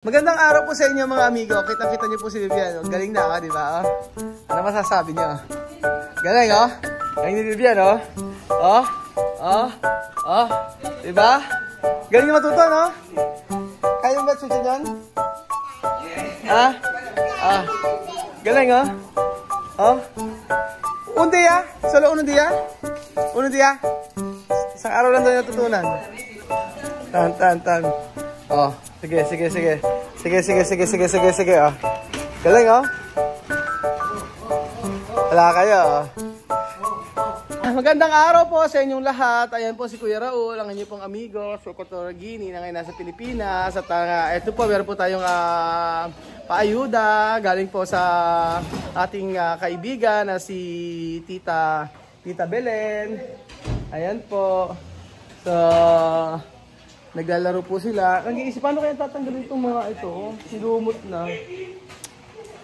Magandang araw po sa inyo mga amigo. Kita-kita niyo po si Vivian. Galing na, di ba? Ano masasabi niyo? Galing, oh? Galing ni Vivian, oh? Di ba? Galing niyo matuto, no? Kaya mo ba susunod yan? Galing, oh? Un día? Solo un día? Un día? Isang araw lang daw natutunan. Tan. Oh, sige. Oh. Galing, oh. Wala kayo, oh. Magandang araw po sa inyong lahat. Ayan po si Kuya Raul, ang inyong pong amigo, Socotoragini, na ngayon nasa Pilipinas. At ito po, meron po tayong paayuda. Galing po sa ating kaibigan na si Tita Belen. Ayan po. So, naglalaro po sila. Nag-iisip, paano kaya tatanggalin itong mga ito? Silumot na.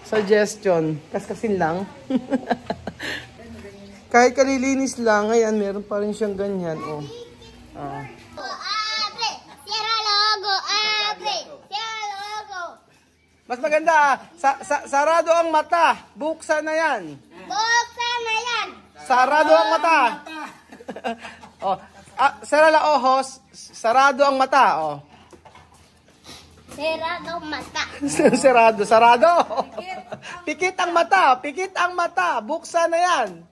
Suggestion. Kaskasin lang. Kahit kalilinis lang, ayan, meron pa rin siyang ganyan. Oh. Abre! Sierra logo! Abre! Sierra logo! Mas maganda, sarado ang mata. Buksan na yan. Buksan na yan! Sarado ang mata. Oh. Sara la ojos, sarado ang mata, oh. Sarado mata. Sarado. Pikit ang mata, buksan na yan.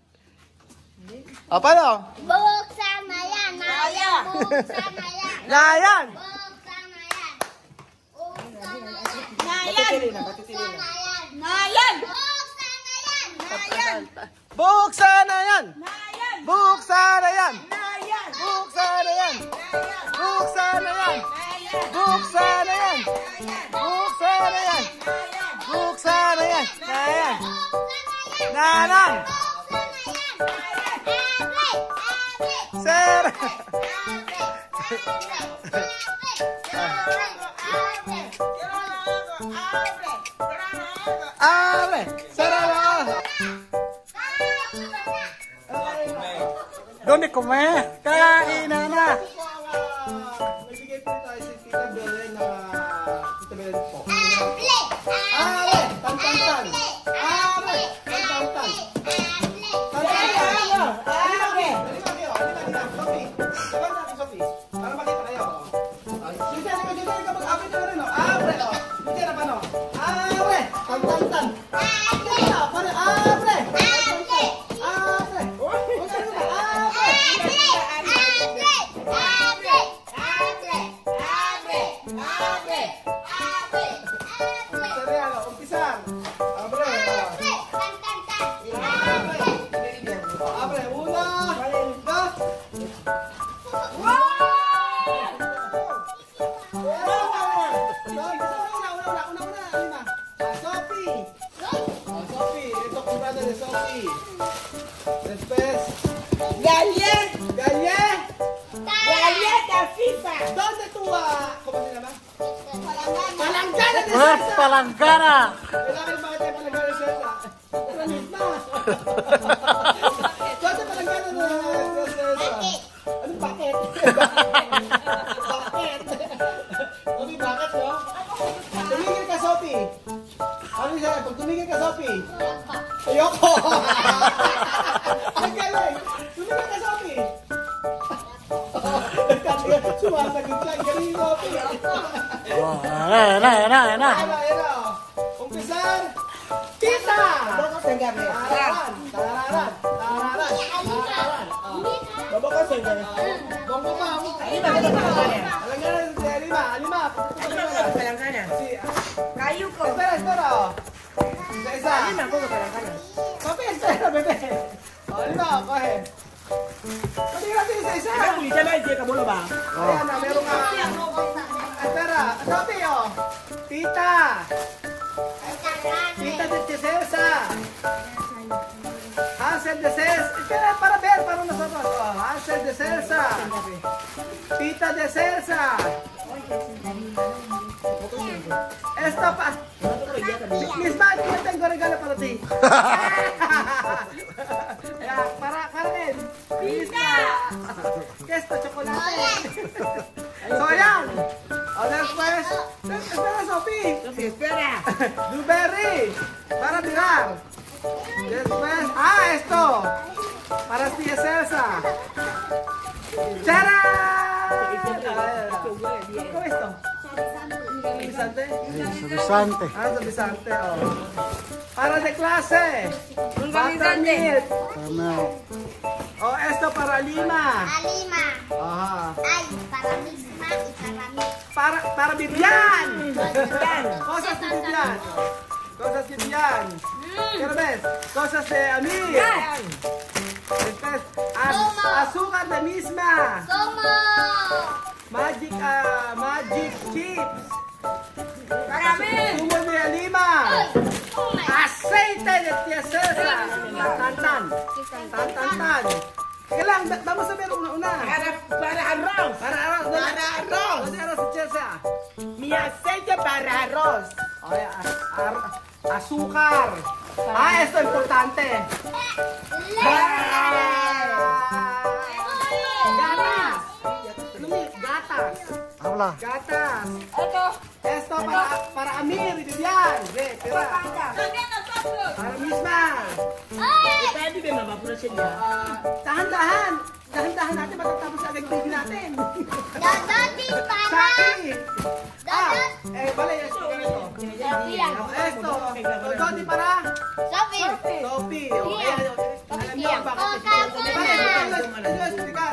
O, paano? Buksan na yan! Nayan! Buksan na yan! Nayan! Buksan na yan! Buksan na yan! Nayan! Nayan! Buksan na yan! Nayan! Buksan na yan! Nayan! Buksan na yan! Nayan! Buksan na yan! Buksan na yan! Buksan na yan! Buksan na yan! Buksan na yan! Nayan! Nanang! Sir! Abre! Sarado! ¿Dónde comer? Kainan na! Nagbigay po tayo si Tita Belen na Tita Belen po. Abre! Tan! Abre! Tan! Palanggana! Kailangan bakit tayo palanggana siya sa? Palanggit na! Bakit palanggana na siya sa? Anong bakit? Bakit? Sophie, bakit no? Tumigil ka, Sophie! Ano siya? Pag tumigil ka, Sophie! Ayoko! Ang galing! Tumigil ka, Sophie! Sumasagot siya. Galing, Sophie! Era. Umpisar. Tita. Tararan. Baba ka sa gani. Bonggo pa. Alima. Palangkana. Kayu ko. Espera. Isa. Alima ko palangkana. Papi, espera, bebe. Alima, coge. Pati isa. Ano bisa ba hindi ka mulo ba? Ayan na, meron ka. Espera, Sophie, oh. Tita de Celsa. Hansel de Celsa. Espera, para ver, para nosotros. Oh, Hansel de Celsa. Tita de Celsa. Esta pa. Misma, yo tengo regalo para ti. Para él. Tita. ¿Qué es esto? Chocolate. So, ayan. O, después. Espera, Sophie. Espera. Blueberry. Para tirar. Después. Esto. Para tía Celsa. ¡Charán! ¿Cómo es esto? ¿Suavizante? Suavizante. Suavizante. Para de clase. Un suavizante. O esto para Lima. Lima. Ajá. Ay, para misma y para mí. Para Vivian. Cosas de Vivian. Cosas de Vivian. ¿Qué ves? Cosas de Amir. Después, azúcar de misma. Magic chips. Para mí. Zumo de Lima. Aceite de tía César. Tan. Teka lang, vamos a ver una. Para arroz. Para arroz. ¿Dónde arroz de Chelsea? Mi aceite para arroz. Ay, azúcar. Esto es importante. Gatas. Habla. Gatas. Ito. Esto para Amir y Vivian. Ve, tira. Para misma. Pwede ba mapapura siya niya? Dahan-dahan. Dahan-dahan natin matatapos agad yung video natin. Dodoti para. Saki. Vale, esto. Esto. Dodoti para Sophie. Sophie. Alam niyo bakit?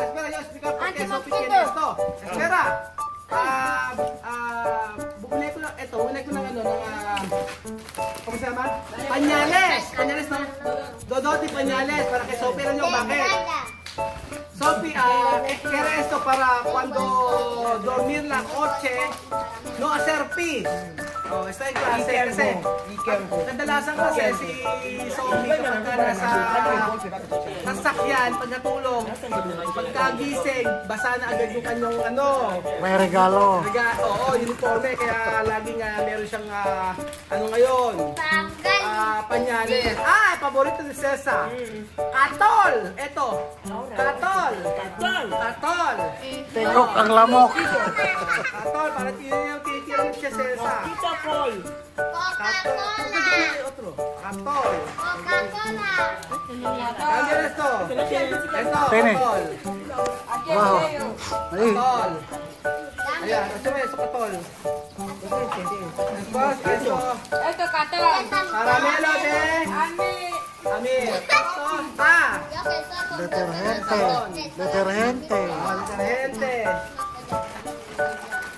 Espera, yo explicar por qué Sophie tiene esto. Espera. Bumili ko ng ¿cómo se llama? Pañales. Pañales, no? Dodoti pañales para que Sophie alam niyo bakit. Sophie, quiere esto para cuando dormir la noche, no hacer pis. Está en clase kasi. Kadalasan kasi si Sophie kapag nasa sasakyan, pag natulog, pagkagising, basa na agad yung kanyang May regalo. Oo, uniforme. Kaya laging meron siyang ngayon. Pañales. Paborito ni Cesa. Katol. Ito. Katol. Tikok ang lamok. Katol. Para tinitirang siya Cesa. Paul. Coca-Cola. Katol. Coca-Cola. Cambia esto. Esto. Tene. Katol. Wow. Ay. Katol. Ayan. Ito es katol. Después, eso. Ito, katawan. Caramelo de Amir. Detergente. Detergente. Detergente.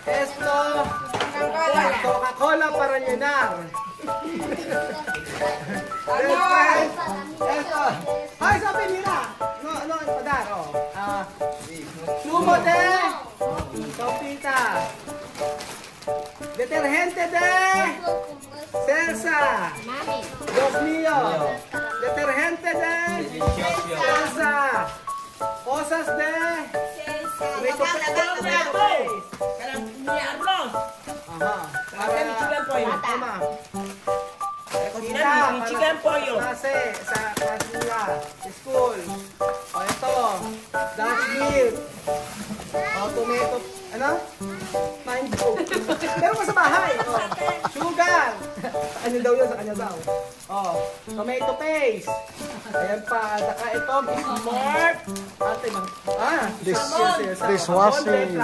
Esto. Coca-Cola para llenar. Después, esto. Ay, Sophie, mira. No, padar. Zumo de Sofita. Detergente de Celsa. Dios mío. Detergente de Celsa. Cosas de Mi arroz. Ajá. Para mi chicken pollo. Toma. Mi chicken pollo. Klase sa kanila. School. Ito. Dutch milk. Tomato. Ano? Pine coke. Meron ka sa bahay. Sugar. Ano daw yun? Sa kanya daw. Tomato paste. Ayan pa. Saka ito. Smart. Dishwashing.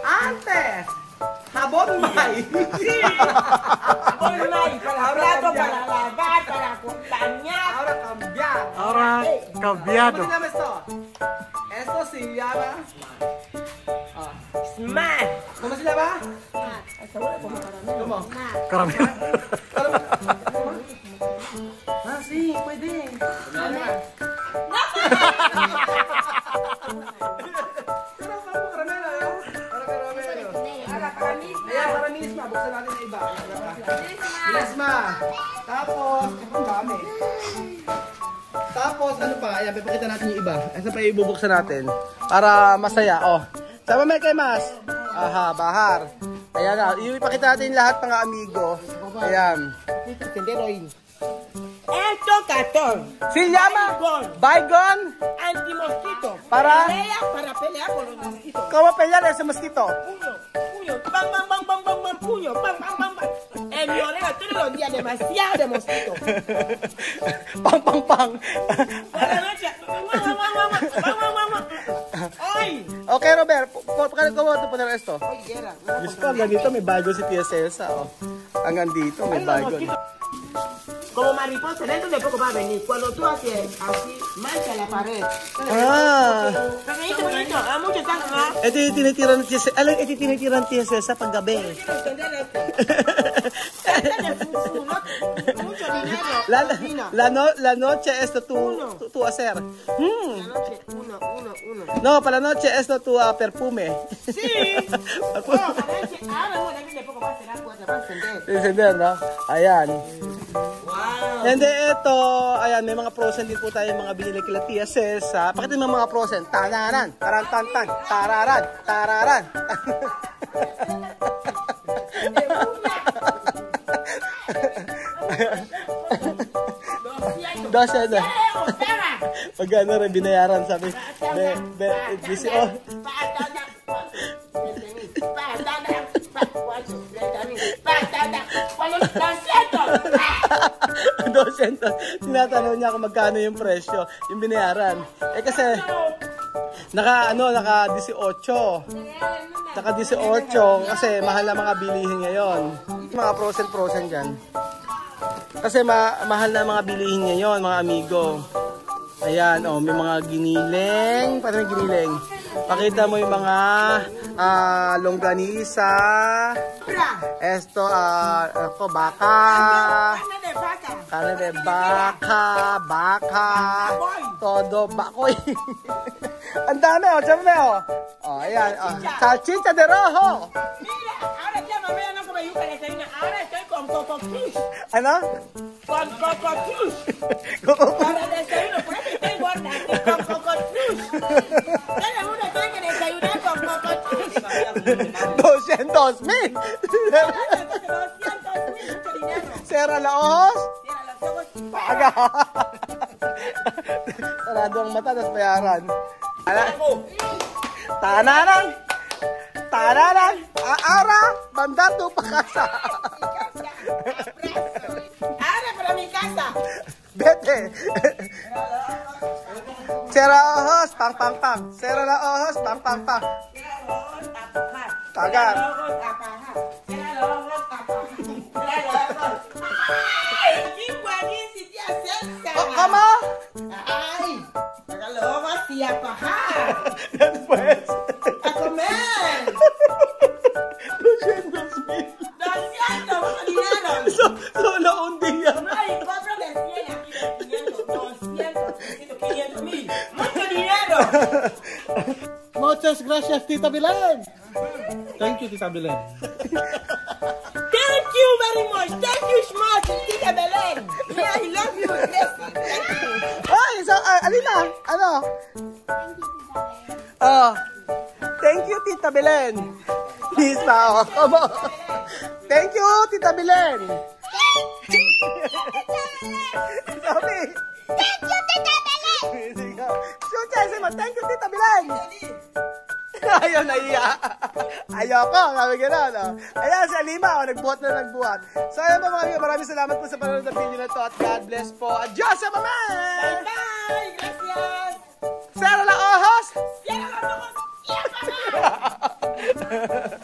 Antes. Jabón may. Jabón may. Para plato, para lavar, para bañar. Ahora cambiar. Ahora cambiado. ¿Cómo se llama esto? Esto se llama Smart. ¿Cómo se llama? ¿Cómo? Caramelo. Sí, puede. Para misma. Buksan natin na iba. Misma. Tapos, ang dami. Tapos, ano pa? Ayan, pipakita natin yung iba. Asa pa ibubuksan natin? Para masaya. Sama may kay Mas. Aha, bahar. Ayan na. Ipakita natin lahat mga amigo. Ayan. Esto cartón. Se llama Bygone. Anti-mosquito. Para pelear con los mosquitos. ¿Cómo pelear ese mosquito? Puño. Bam, bam, bam, bam, bam, bam, puño. Bam, bam, bam, bam. En mi oreja todos los días demasiado de mosquitos. Pang, pang, pang. Buenas noches. Ay. Ok, Robert, ¿cómo tú poner esto? Oye, era. Diyos ko, hanggang dito may bago si Tia Cesa. Oh. Hanggang dito may bago. Como mariposa, dentro de poco va a venir. Cuando tú haces así, mancha la pared. Ah. Pequeñito, bonito. Mucho están, ¿ah? Ito yung tinitira ng Tia Cesa. Alam, ito yung tinitira ng Tia Cesa pag gabi. Mucho dinero. La noche esto tú hacer. La noche, uno. No, para la noche esto tu perfume. Sí. Ahora no, dentro de poco va a cerrar puerta, va a encender. Encender, no? Ayan. Wow. And then ito, ayan, may mga frozen din po tayo mga binili kila Tia Cesa. Pakita mo mga frozen. Tanaran, tarantantan, tararan, tararan. Dosya na. Magkano rin binayaran, sabi. Tinatanong niya kung magkano yung presyo, yung binayaran. Eh kasi, naka 18. Naka 18 kasi mahal na mga bilihin ngayon. Mga frozen dyan. Kasi mahal na mga bilihin ngayon, mga amigo. Ayan, oh, may mga giniling. Paano may giniling? Pakita mo yung mga longganisa. Esto, baka. Carne de baka. Todo bakoy. Ang dami, oh, sabi mo, oh. Ayan, oh. Salchicha de rojo. Mira, ahora ya mamá no come yuca de desayuno. Ahora estoy con Coco Cruz. Ano? Con Coco Cruz. Para desayuno, por eso estoy gorda. Con Coco Cruz. Cada uno tiene que desayunar con Coco Cruz. 200,000. Sera la ojos. Cierra los ojos. Paga. Sarado ang mata, tapos bayaran. Tanaran. Aara. Bandato pakasa. Ahora para mi casa. Vete. Sera ojos, pang. Sera la ojos, pang. Pagar. ¿Cómo? Ay, paga los ojos y a pajar. Después. A comer. 200,000. 200, mucho dinero. Solo un día. No hay 4 de 100 aquí de 500, 200, 500,000. Mucho dinero. Muchas gracias, Tita Belen. Thank you, Tita Belen. Thank you very much. Thank you so much, Tita Belen. Yeah, I love you. Yes, thank you. Ay, so, Alina, ano? Oh, thank you, Tita Belen. Please pa, come on. Thank you, Tita Belen. Sabi. Thank you, Tita Belen. Sige. Sige mo, thank you, Tita Belen. Ayaw na iya. Ayoko, sabi gano'n. No? Ayan, si Alima, nagbuhat. So, ayan po mga maraming salamat po sa panonood ng video na to at God bless po. Adios, mama! Bye, gracias. Cierra la ojos! Cierra los ojos y a pagar.